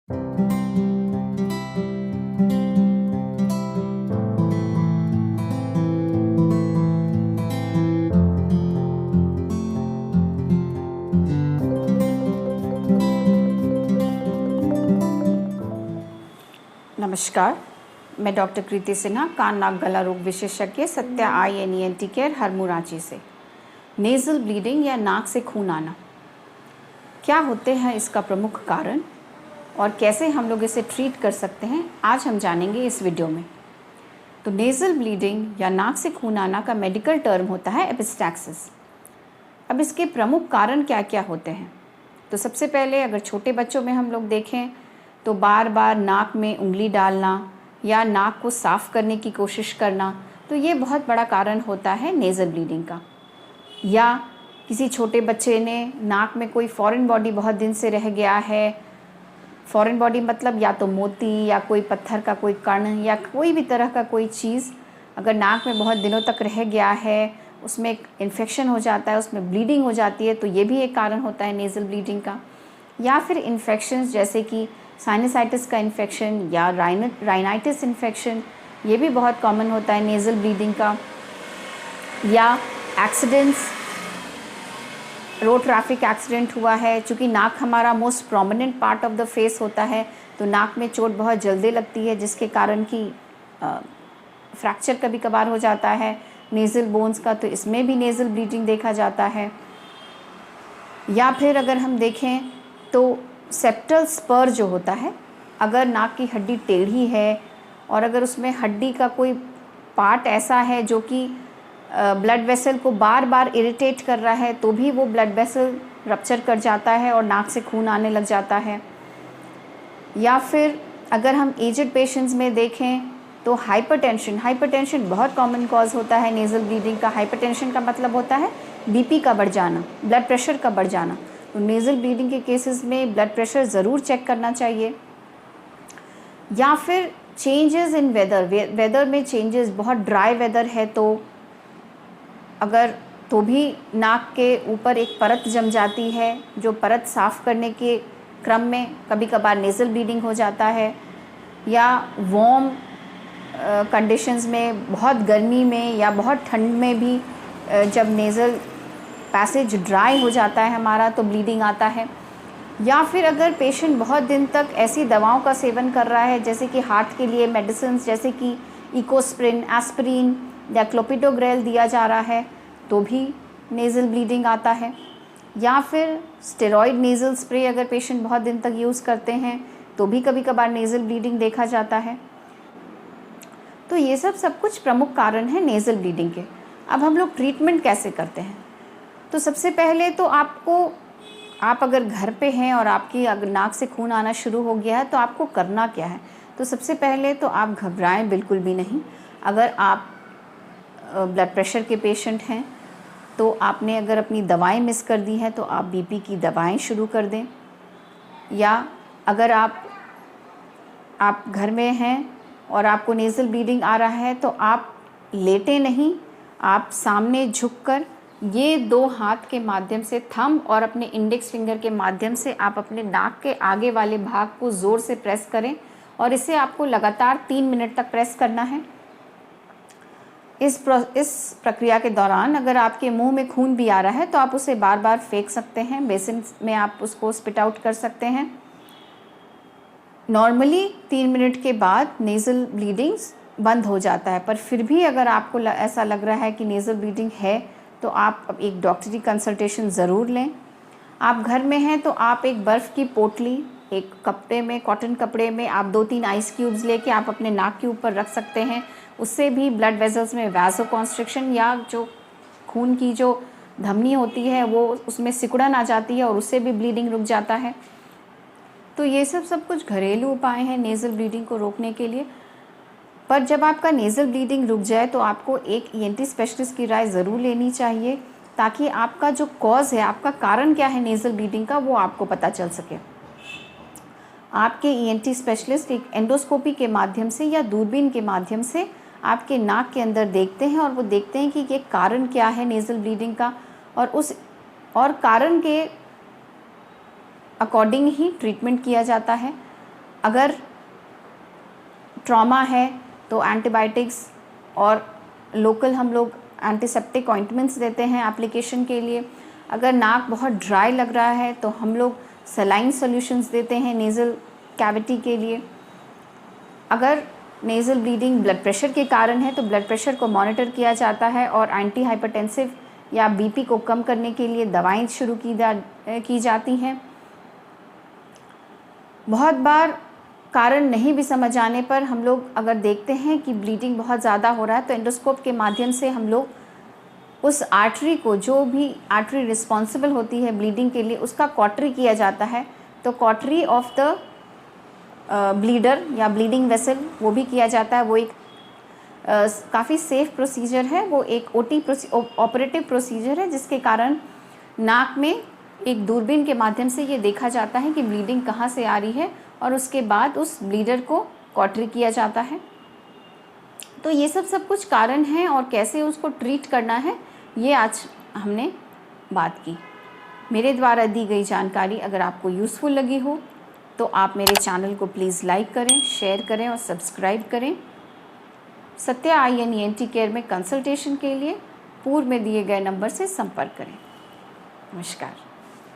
नमस्कार, मैं डॉक्टर कृति सिन्हा, कान नाक गला रोग विशेषज्ञ, Satya eye and ENT care, Harmu, Ranchi से। नेज़ल ब्लीडिंग या नाक से खून आना, क्या होते हैं इसका प्रमुख कारण और कैसे हम लोग इसे ट्रीट कर सकते हैं, आज हम जानेंगे इस वीडियो में। तो नेज़ल ब्लीडिंग या नाक से खून आना का मेडिकल टर्म होता है एपिस्टैक्सिस। अब इसके प्रमुख कारण क्या क्या होते हैं? तो सबसे पहले अगर छोटे बच्चों में हम लोग देखें तो बार बार नाक में उंगली डालना या नाक को साफ़ करने की कोशिश करना, तो ये बहुत बड़ा कारण होता है नेज़ल ब्लीडिंग का। या किसी छोटे बच्चे ने नाक में कोई फॉरेन बॉडी बहुत दिन से रह गया है, फॉरेन बॉडी मतलब या तो मोती या कोई पत्थर का कोई कण या कोई भी तरह का कोई चीज़ अगर नाक में बहुत दिनों तक रह गया है, उसमें एक इन्फेक्शन हो जाता है, उसमें ब्लीडिंग हो जाती है, तो ये भी एक कारण होता है नेज़ल ब्लीडिंग का। या फिर इन्फेक्शंस जैसे कि साइनसाइटिस का इन्फेक्शन या राइनाइटिस इन्फेक्शन, ये भी बहुत कॉमन होता है नेज़ल ब्लीडिंग का। या एक्सीडेंट्स, रोड ट्रैफिक एक्सीडेंट हुआ है, चूँकि नाक हमारा most prominent part of the face होता है, तो नाक में चोट बहुत जल्दी लगती है, जिसके कारण कि फ्रैक्चर कभी कभार हो जाता है नेज़ल बोन्स का, तो इसमें भी नेज़ल ब्लीडिंग देखा जाता है। या फिर अगर हम देखें तो सेप्टल स्पर जो होता है, अगर नाक की हड्डी टेढ़ी है और अगर उसमें हड्डी का कोई पार्ट ऐसा है जो कि ब्लड वेसल को बार बार इरिटेट कर रहा है, तो भी वो ब्लड वेसल रप्चर कर जाता है और नाक से खून आने लग जाता है। या फिर अगर हम एजड पेशेंट्स में देखें तो हाइपरटेंशन बहुत कॉमन कॉज होता है नेज़ल ब्लीडिंग का। हाइपरटेंशन का मतलब होता है बीपी का बढ़ जाना, ब्लड प्रेशर का बढ़ जाना। तो नेज़ल ब्लीडिंग के केसेस में ब्लड प्रेशर ज़रूर चेक करना चाहिए। या फिर चेंजेस इन वेदर में चेंजेस, बहुत ड्राई वेदर है तो भी नाक के ऊपर एक परत जम जाती है, जो परत साफ़ करने के क्रम में कभी कभार नेज़ल ब्लीडिंग हो जाता है। या वार्म कंडीशंस में, बहुत गर्मी में या बहुत ठंड में भी जब नेज़ल पैसेज ड्राई हो जाता है हमारा, तो ब्लीडिंग आता है। या फिर अगर पेशेंट बहुत दिन तक ऐसी दवाओं का सेवन कर रहा है, जैसे कि हार्ट के लिए मेडिसिन जैसे कि इकोस्प्रिन, एस्पिरिन या क्लोपिडोग्रेल दिया जा रहा है, तो भी नेज़ल ब्लीडिंग आता है। या फिर स्टेरॉइड नेज़ल स्प्रे अगर पेशेंट बहुत दिन तक यूज़ करते हैं, तो भी कभी कभार नेज़ल ब्लीडिंग देखा जाता है। तो ये सब कुछ प्रमुख कारण हैं नेज़ल ब्लीडिंग के। अब हम लोग ट्रीटमेंट कैसे करते हैं? तो सबसे पहले तो आप अगर घर पे हैं और आपकी अगर नाक से खून आना शुरू हो गया है, तो आपको करना क्या है? तो सबसे पहले तो आप घबराएं बिल्कुल भी नहीं। अगर आप ब्लड प्रेशर के पेशेंट हैं, तो आपने अगर अपनी दवाएं मिस कर दी हैं, तो आप बीपी की दवाएं शुरू कर दें। या अगर आप घर में हैं और आपको नेज़ल ब्लीडिंग आ रहा है, तो आप लेटे नहीं, आप सामने झुककर ये 2 हाथ के माध्यम से, थंब और अपने इंडेक्स फिंगर के माध्यम से आप अपने नाक के आगे वाले भाग को ज़ोर से प्रेस करें और इसे आपको लगातार 3 मिनट तक प्रेस करना है। इस प्रक्रिया के दौरान अगर आपके मुंह में खून भी आ रहा है, तो आप उसे बार बार फेंक सकते हैं, बेसिन में आप उसको स्पिट आउट कर सकते हैं। नॉर्मली 3 मिनट के बाद नेज़ल ब्लीडिंग बंद हो जाता है, पर फिर भी अगर आपको ऐसा लग रहा है कि नेज़ल ब्लीडिंग है, तो आप एक डॉक्टरी कंसल्टेशन ज़रूर लें। आप घर में हैं तो आप एक बर्फ़ की पोटली एक कपड़े में, कॉटन कपड़े में आप 2-3 आइस क्यूब्स लेके आप अपने नाक के ऊपर रख सकते हैं। उससे भी ब्लड वेसल्स में वैसोकॉन्स्ट्रिक्शन या जो खून की जो धमनी होती है वो उसमें सिकुड़न आ जाती है और उससे भी ब्लीडिंग रुक जाता है। तो ये सब कुछ घरेलू उपाय हैं नेज़ल ब्लीडिंग को रोकने के लिए। पर जब आपका नेज़ल ब्लीडिंग रुक जाए तो आपको एक ENT स्पेशलिस्ट की राय ज़रूर लेनी चाहिए, ताकि आपका जो कॉज़ है, आपका कारण क्या है नेज़ल ब्लीडिंग का, वो आपको पता चल सके। आपके ENT स्पेशलिस्ट एक एंडोस्कोपी के माध्यम से या दूरबीन के माध्यम से आपके नाक के अंदर देखते हैं और वो देखते हैं कि ये कारण क्या है नेज़ल ब्लीडिंग का, और कारण के अकॉर्डिंग ही ट्रीटमेंट किया जाता है। अगर ट्रॉमा है तो एंटीबायोटिक्स और लोकल हम लोग एंटीसेप्टिक ऑइंटमेंट्स देते हैं एप्लीकेशन के लिए। अगर नाक बहुत ड्राई लग रहा है तो हम लोग सलाइन सॉल्यूशंस देते हैं नेज़ल कैविटी के लिए। अगर नेज़ल ब्लीडिंग ब्लड प्रेशर के कारण है तो ब्लड प्रेशर को मॉनिटर किया जाता है और एंटी हाइपरटेंसिव या बीपी को कम करने के लिए दवाएं शुरू की जाती हैं। बहुत बार कारण नहीं भी समझ आने पर हम लोग अगर देखते हैं कि ब्लीडिंग बहुत ज़्यादा हो रहा है तो एंडोस्कोप के माध्यम से हम लोग उस आर्टरी को, जो भी आर्टरी रिस्पॉन्सिबल होती है ब्लीडिंग के लिए, उसका कॉटरी किया जाता है। तो कॉटरी ऑफ द ब्लीडर या ब्लीडिंग वेसल वो भी किया जाता है। वो एक काफ़ी सेफ प्रोसीजर है। वो एक ऑपरेटिव प्रोसीजर है जिसके कारण नाक में एक दूरबीन के माध्यम से ये देखा जाता है कि ब्लीडिंग कहाँ से आ रही है और उसके बाद उस ब्लीडर को कॉटरी किया जाता है। तो ये सब कुछ कारण हैं और कैसे उसको ट्रीट करना है ये आज हमने बात की। मेरे द्वारा दी गई जानकारी अगर आपको यूज़फुल लगी हो तो आप मेरे चैनल को प्लीज़ लाइक करें, शेयर करें और सब्सक्राइब करें। Satya eye and E N T care में कंसल्टेशन के लिए पूर्व में दिए गए नंबर से संपर्क करें। नमस्कार।